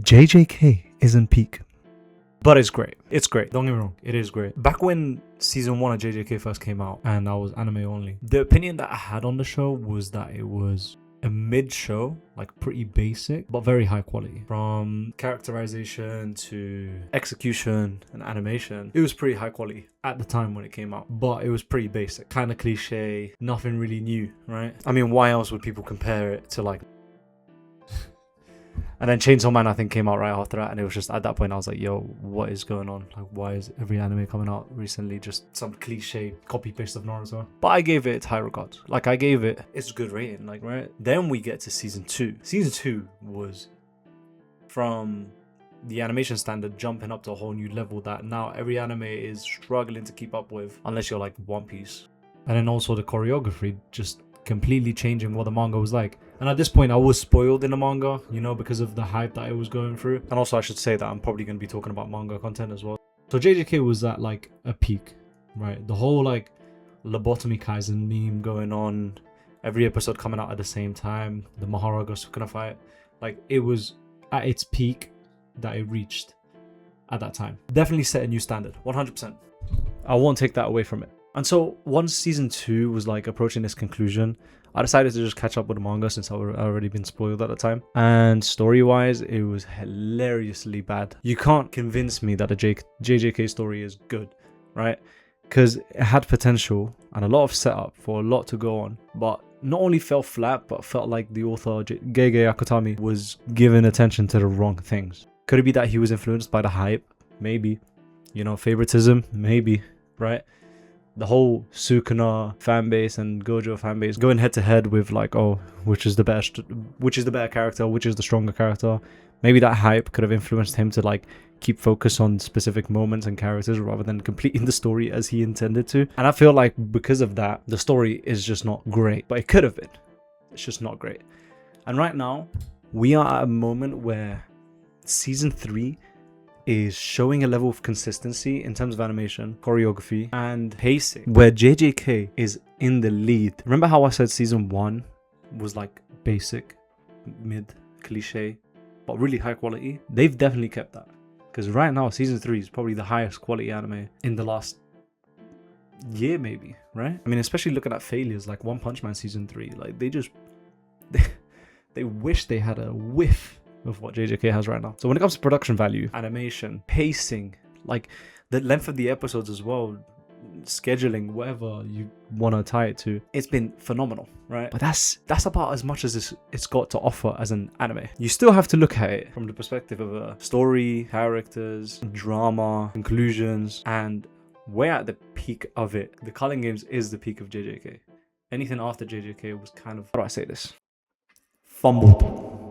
JJK isn't peak, but it's great. It's great. Don't get me wrong. It is great. Back when season 1 of JJK first came out and I was anime only, the opinion that I had on the show was that it was a mid show, like pretty basic, but very high quality. From characterization to execution and animation, it was pretty high quality at the time when it came out, but it was pretty basic, kind of cliche, nothing really new, right? I mean, why else would people compare it to like and then Chainsaw Man, I think, came out right after that, and it was just at that point I was like, yo, what is going on? Like, why is every anime coming out recently just some cliche copy paste of Naruto? But I gave it its high regards. Like, I gave it its good rating, like, right? Then we get to season 2. Season 2 was from the animation standard jumping up to a whole new level that now every anime is struggling to keep up with, unless you're like One Piece. And then also the choreography just completely changing what the manga was like. And at this point I was spoiled in the manga, you know, because of the hype that it was going through. And also I should say that I'm probably going to be talking about manga content as well. So JJK was at like a peak, right? The whole like lobotomy Kaisen meme going on, every episode coming out at the same time, the Maharaga Sukuna fight, like it was at its peak that it reached at that time. Definitely set a new standard, 100%. I won't take that away from it. And so once season 2 was like approaching this conclusion, I decided to just catch up with the manga since I already been spoiled at the time. And story-wise, it was hilariously bad. You can't convince me that a JJK story is good, right? Because it had potential and a lot of setup for a lot to go on, but not only fell flat, but felt like the author Gege Akutami was giving attention to the wrong things. Could it be that he was influenced by the hype? Maybe. You know, favoritism? Maybe, right? The whole Sukuna fanbase and Gojo fanbase going head to head with like, oh, which is the better character, which is the stronger character. Maybe that hype could have influenced him to like keep focus on specific moments and characters rather than completing the story as he intended to. And I feel like because of that, the story is just not great, but it could have been. It's just not great. And right now, we are at a moment where season 3 is showing a level of consistency in terms of animation, choreography, and pacing, where JJK is in the lead. Remember how I said season 1 was like basic, mid, cliche, but really high quality? They've definitely kept that. Because right now, season 3 is probably the highest quality anime in the last year, maybe, right? I mean, especially looking at failures like One Punch Man season 3, like they wish they had a whiff of what JJK has right now. So when it comes to production value, animation, pacing, like the length of the episodes as well, scheduling, whatever you want to tie it to, it's been phenomenal, right? But that's about as much as it's got to offer as an anime. You still have to look at it from the perspective of a story, characters, drama, conclusions, and we're at the peak of it. The Culling Games is the peak of JJK. Anything after JJK was kind of, how do I say this? Fumbled.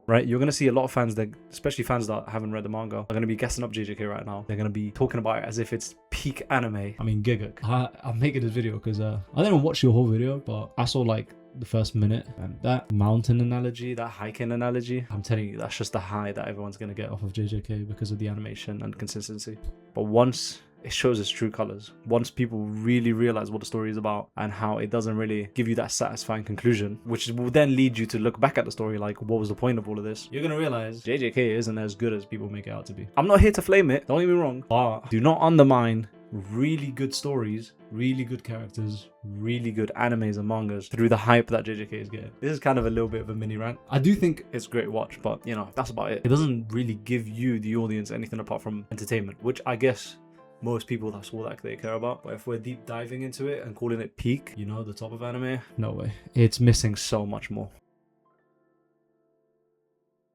Right, you're going to see a lot of fans that, especially fans that haven't read the manga, are going to be gassing up JJK right now. They're going to be talking about it as if it's peak anime. I mean, Gigak. I'm making this video because I didn't watch your whole video, but I saw like the first minute, and that mountain analogy, that hiking analogy, I'm telling you, that's just the high that everyone's going to get off of JJK because of the animation and consistency. But once it shows its true colors, once people really realize what the story is about and how it doesn't really give you that satisfying conclusion, which will then lead you to look back at the story like, what was the point of all of this? You're gonna realize JJK isn't as good as people make it out to be. I'm not here to flame it, don't get me wrong, but do not undermine really good stories, really good characters, really good animes and mangas through the hype that JJK is getting. This is kind of a little bit of a mini rant. I do think it's a great watch, but you know, that's about it. It doesn't really give you, the audience, anything apart from entertainment, which I guess most people, that's all that they care about. But if we're deep diving into it and calling it peak, you know, the top of anime, no way. It's missing so much more.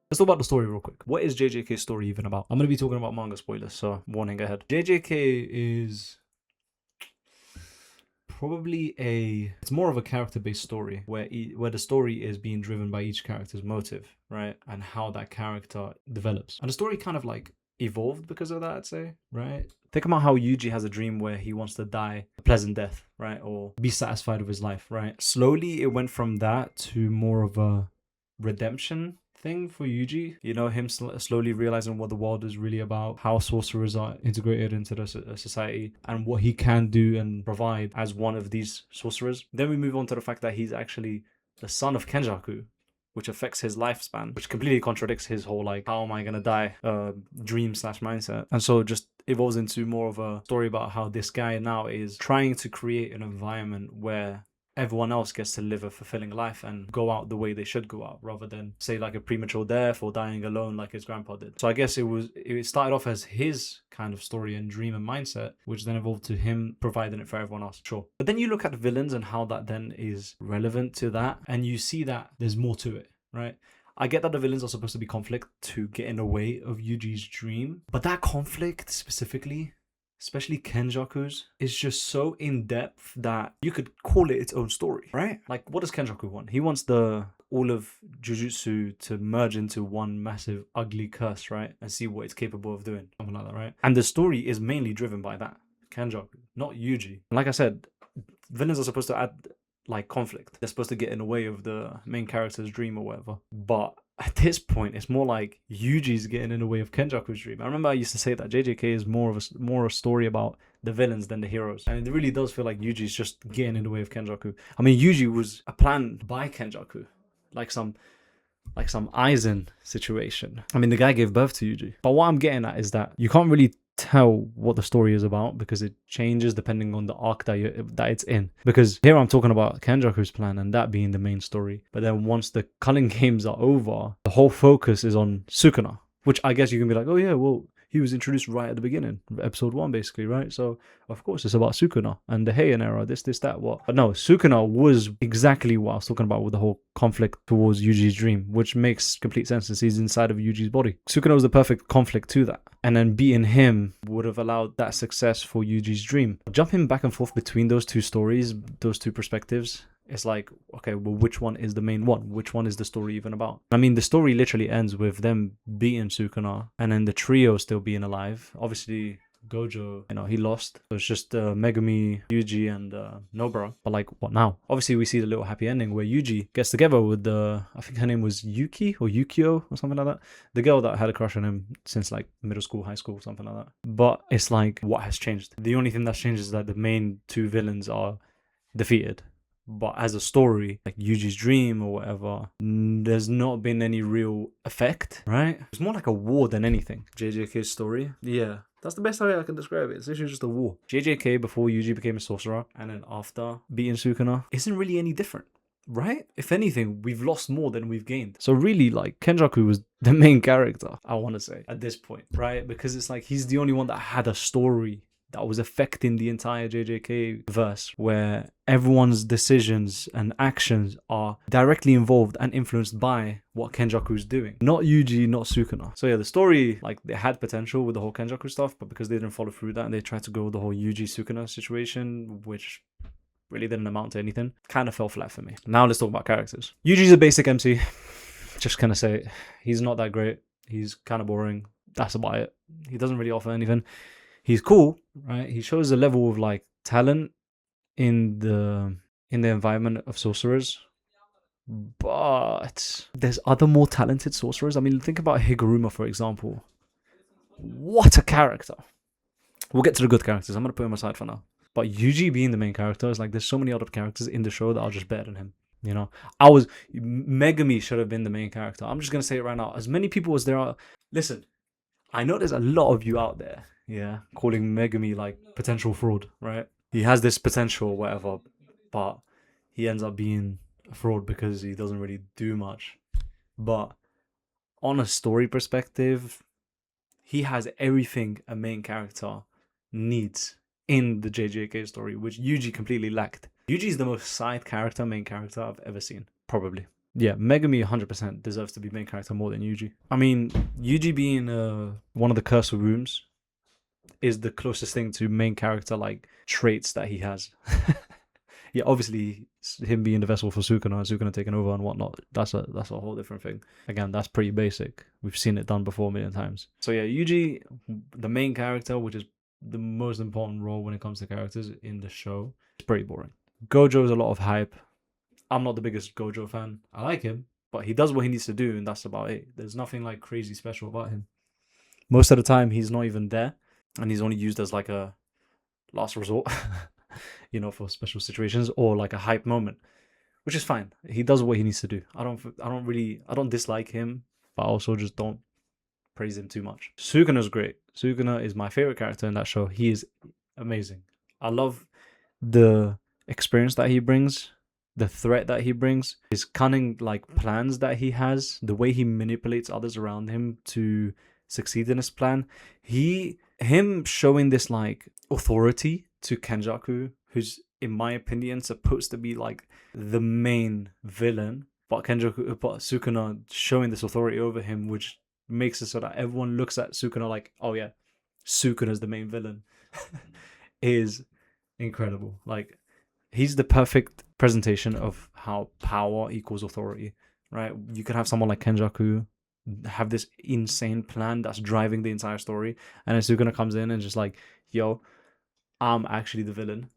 Let's talk about the story real quick. What is JJK's story even about? I'm going to be talking about manga spoilers, so warning ahead. JJK is probably it's more of a character-based story where the story is being driven by each character's motive, right? And how that character develops. And the story kind of like evolved because of that, I'd say, right? Think about how Yuji has a dream where he wants to die a pleasant death, right? Or be satisfied with his life, right? Slowly, it went from that to more of a redemption thing for Yuji. You know, him slowly realizing what the world is really about, how sorcerers are integrated into the society, and what he can do and provide as one of these sorcerers. Then we move on to the fact that he's actually the son of Kenjaku, which affects his lifespan, which completely contradicts his whole like, how am I gonna die dream slash mindset. And so just evolves into more of a story about how this guy now is trying to create an environment where everyone else gets to live a fulfilling life and go out the way they should go out, rather than say like a premature death or dying alone like his grandpa did. So I guess it started off as his kind of story and dream and mindset, which then evolved to him providing it for everyone else. Sure. But then you look at the villains and how that then is relevant to that, and you see that there's more to it, right? I get that the villains are supposed to be conflict to get in the way of Yuji's dream, but that conflict specifically, especially Kenjaku's, is just so in-depth that you could call it its own story, right? Like, what does Kenjaku want? He wants all of Jujutsu to merge into one massive ugly curse, right? And see what it's capable of doing, something like that, right? And the story is mainly driven by that, Kenjaku, not Yuji. And like I said, villains are supposed to add like conflict. They're supposed to get in the way of the main character's dream or whatever. But at this point, it's more like Yuji's getting in the way of Kenjaku's dream. I remember I used to say that JJK is more a story about the villains than the heroes. And it really does feel like Yuji's just getting in the way of Kenjaku. I mean, Yuji was a plan by Kenjaku, like some Aizen situation. I mean, the guy gave birth to Yuji. But what I'm getting at is that you can't really tell what the story is about because it changes depending on the arc that it's in. Because here I'm talking about Kenjaku's plan and that being the main story. But then once the Culling Games are over, the whole focus is on Sukuna, which I guess you can be like, oh yeah, well, he was introduced right at the beginning, episode 1 basically, right? So of course it's about Sukuna and the Heian era, this, that, what. But no, Sukuna was exactly what I was talking about with the whole conflict towards Yuji's dream, which makes complete sense since he's inside of Yuji's body. Sukuna was the perfect conflict to that. And then beating him would have allowed that success for Yuji's dream. Jumping back and forth between those two stories, those two perspectives, it's like, okay, well, which one is the main one? Which one is the story even about? I mean, the story literally ends with them beating Sukuna and then the trio still being alive. Obviously, Gojo, he lost. So it's just Megumi, Yuji, and Nobara. But like, what now? Obviously, we see the little happy ending where Yuji gets together with I think her name was Yuki or Yukio or something like that. The girl that had a crush on him since like middle school, high school, something like that. But it's like, what has changed? The only thing that's changed is that the main two villains are defeated. But as a story, like Yuji's dream or whatever, there's not been any real effect, right? It's more like a war than anything. JJK's story, yeah. That's the best way I can describe it. It's literally just a war. JJK before Yuji became a sorcerer and then after beating Sukuna isn't really any different, right? If anything, we've lost more than we've gained. So really, like, Kenjaku was the main character, I want to say, at this point, right? Because it's like he's the only one that had a story that was affecting the entire JJK verse, where everyone's decisions and actions are directly involved and influenced by what Kenjaku's doing. Not Yuji, not Sukuna. So yeah, the story, like, they had potential with the whole Kenjaku stuff, but because they didn't follow through that and they tried to go with the whole Yuji Sukuna situation, which really didn't amount to anything, kind of fell flat for me. Now let's talk about characters. Yuji's a basic MC. Just gonna say it. He's not that great. He's kind of boring. That's about it. He doesn't really offer anything. He's cool, right? He shows a level of like talent in the environment of sorcerers, but there's other more talented sorcerers. I mean, think about Higuruma, for example. What a character! We'll get to the good characters. I'm gonna put him aside for now. But Yuji being the main character is like, there's so many other characters in the show that are just better than him. Megumi should have been the main character. I'm just gonna say it right now. As many people as there are, listen, I know there's a lot of you out there, yeah, calling Megumi like potential fraud, right? He has this potential or whatever, but he ends up being a fraud because he doesn't really do much. But on a story perspective, he has everything a main character needs in the JJK story, which Yuji completely lacked. Yuji is the most side character, main character I've ever seen, probably. Yeah, Megumi 100% deserves to be main character more than Yuji. I mean, Yuji being one of the cursed rooms is the closest thing to main character like traits that he has. Yeah, obviously him being the vessel for Sukuna and Sukuna taking over and whatnot, that's a whole different thing. Again, that's pretty basic. We've seen it done before a million times. So yeah, Yuji, the main character, which is the most important role when it comes to characters in the show, is pretty boring. Gojo is a lot of hype. I'm not the biggest Gojo fan. I like him, but he does what he needs to do and that's about it. There's nothing like crazy special about him. Most of the time he's not even there. And he's only used as like a last resort, for special situations or like a hype moment. which is fine. He does what he needs to do. I don't dislike him, but I also just don't praise him too much. Sukuna's great. Sukuna is my favorite character in that show. He is amazing. I love the experience that he brings, the threat that he brings, his cunning like plans that he has, the way he manipulates others around him to succeed in his plan. Him showing this like authority to Kenjaku, who's in my opinion supposed to be like the main villain, but Sukuna showing this authority over him, which makes it so that everyone looks at Sukuna like, oh yeah, Sukuna's the main villain, is incredible. Like, he's the perfect presentation of how power equals authority, right? You can have someone like Kenjaku have this insane plan that's driving the entire story, and then Sukuna comes in and just like, yo, I'm actually the villain,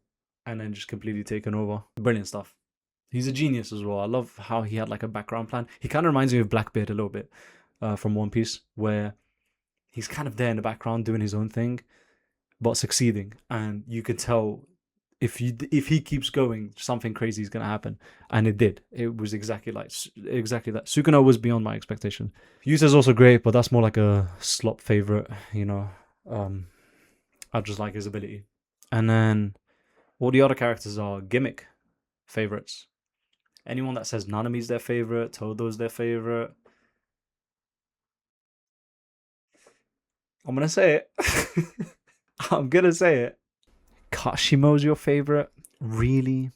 and then just completely taken over. Brilliant stuff. He's a genius as well. I love how he had like a background plan. He kind of reminds me of Blackbeard a little bit from One Piece, where he's kind of there in the background doing his own thing, but succeeding. And you could tell if he keeps going, something crazy is gonna happen, and it did. It was exactly that. Sukuna was beyond my expectation. Yusa's also great, but that's more like a slop favorite. You know, I just like his ability. And then all the other characters are gimmick favorites. Anyone that says Nanami's their favorite, Todo's their favorite, I'm gonna say it. I'm gonna say it. Kashimo's your favorite? Really?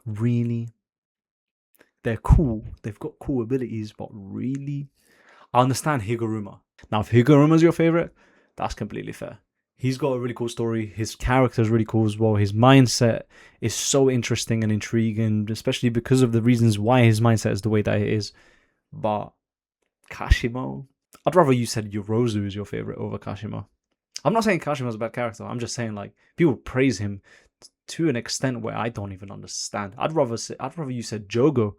Really? They're cool. They've got cool abilities, but really? I understand Higuruma. Now, if Higuruma's your favorite, that's completely fair. He's got a really cool story. His character is really cool as well. His mindset is so interesting and intriguing, especially because of the reasons why his mindset is the way that it is. But Kashimo, I'd rather you said Yorozu is your favorite over Kashimo. I'm not saying Kashima's a bad character. I'm just saying like people praise him to an extent where I don't even understand. I'd rather you said Jogo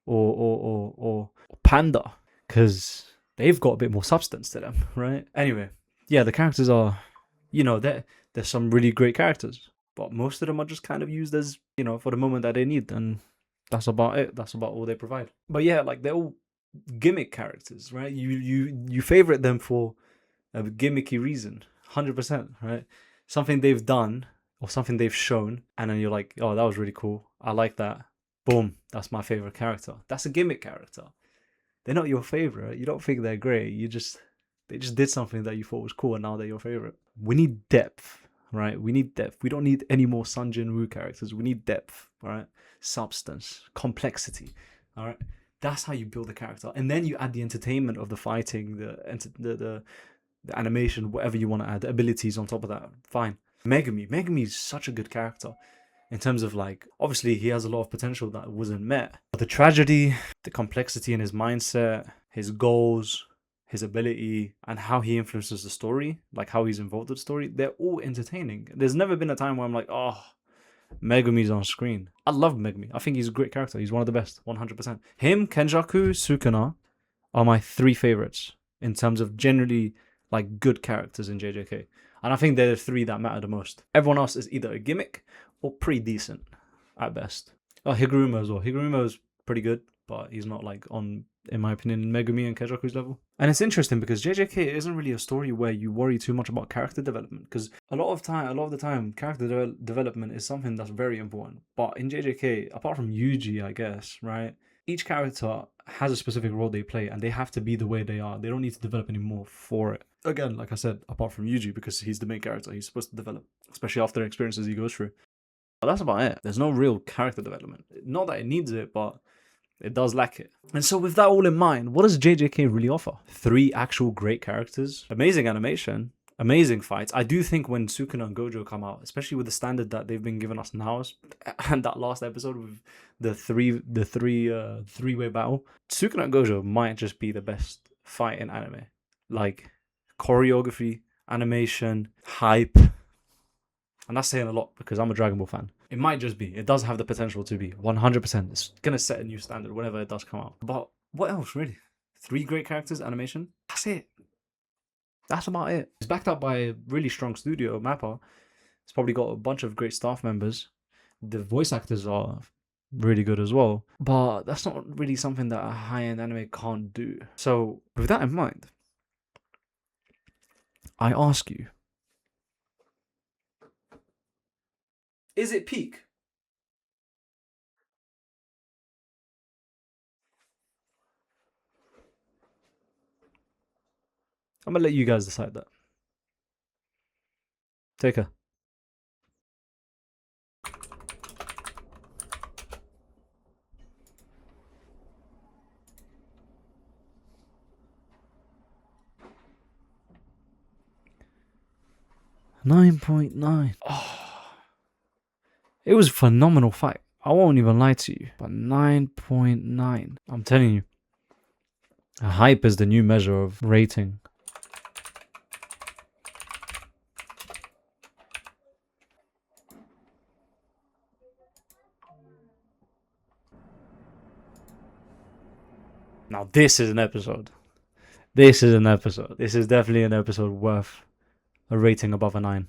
or Panda, because they've got a bit more substance to them, right? Anyway, yeah, the characters are, you know, there's some really great characters, but most of them are just kind of used as, you know, for the moment that they need, and that's about it. That's about all they provide. But yeah, like they're all gimmick characters, right? You favorite them for a gimmicky reason, 100%, right? Something they've done or something they've shown, and then you're like, oh, that was really cool. I like that. Boom, that's my favorite character. That's a gimmick character. They're not your favorite. You don't think they're great. They just did something that you thought was cool, and now they're your favorite. We need depth, right? We need depth. We don't need any more Sun Jin Woo characters. We need depth, right? Substance, complexity, all right? That's how you build a character, and then you add the entertainment of the fighting, the animation, whatever you want to add, the abilities on top of that. Fine. Megumi is such a good character in terms of like, obviously he has a lot of potential that wasn't met, but the tragedy, the complexity in his mindset, his goals, his ability, and how he influences the story, like how he's involved with the story, they're all entertaining. There's never been a time where I'm like, oh, Megumi's on screen. I love Megumi. I think he's a great character. He's one of the best, 100%. Him, Kenjaku, Sukuna are my three favorites in terms of generally like good characters in JJK. And I think they're the three that matter the most. Everyone else is either a gimmick or pretty decent at best. Oh, Higuruma as well. Higuruma is pretty good, but he's not like on, in my opinion, Megumi and Kenjaku's level. And it's interesting because JJK isn't really a story where you worry too much about character development, because a lot of the time, character development is something that's very important. But in JJK, apart from Yuji, I guess, right, each character has a specific role they play, and they have to be the way they are. They don't need to develop any more for it. Again, like I said, apart from Yuji, because he's the main character, he's supposed to develop, especially after the experiences he goes through. But that's about it. There's no real character development. Not that it needs it, but it does lack it. And so with that all in mind, what does JJK really offer? 3 actual great characters, amazing animation, amazing fights. I do think when Sukuna and Gojo come out, especially with the standard that they've been giving us now, and that last episode with the three-way battle, Sukuna and Gojo might just be the best fight in anime. Like choreography, animation, hype. And that's saying a lot because I'm a Dragon Ball fan. It might just be. It does have the potential to be. 100%. It's going to set a new standard whenever it does come out. But what else, really? 3 great characters, animation. That's it. That's about it. It's backed up by a really strong studio, Mappa. It's probably got a bunch of great staff members. The voice actors are really good as well. But that's not really something that a high-end anime can't do. So with that in mind, I ask you, is it peak? I'm gonna let you guys decide that. Take care. 9.9. Oh, it was a phenomenal fight. I won't even lie to you. But 9.9. I'm telling you, hype is the new measure of rating. Now this is an episode. This is definitely an episode worth a rating above a 9.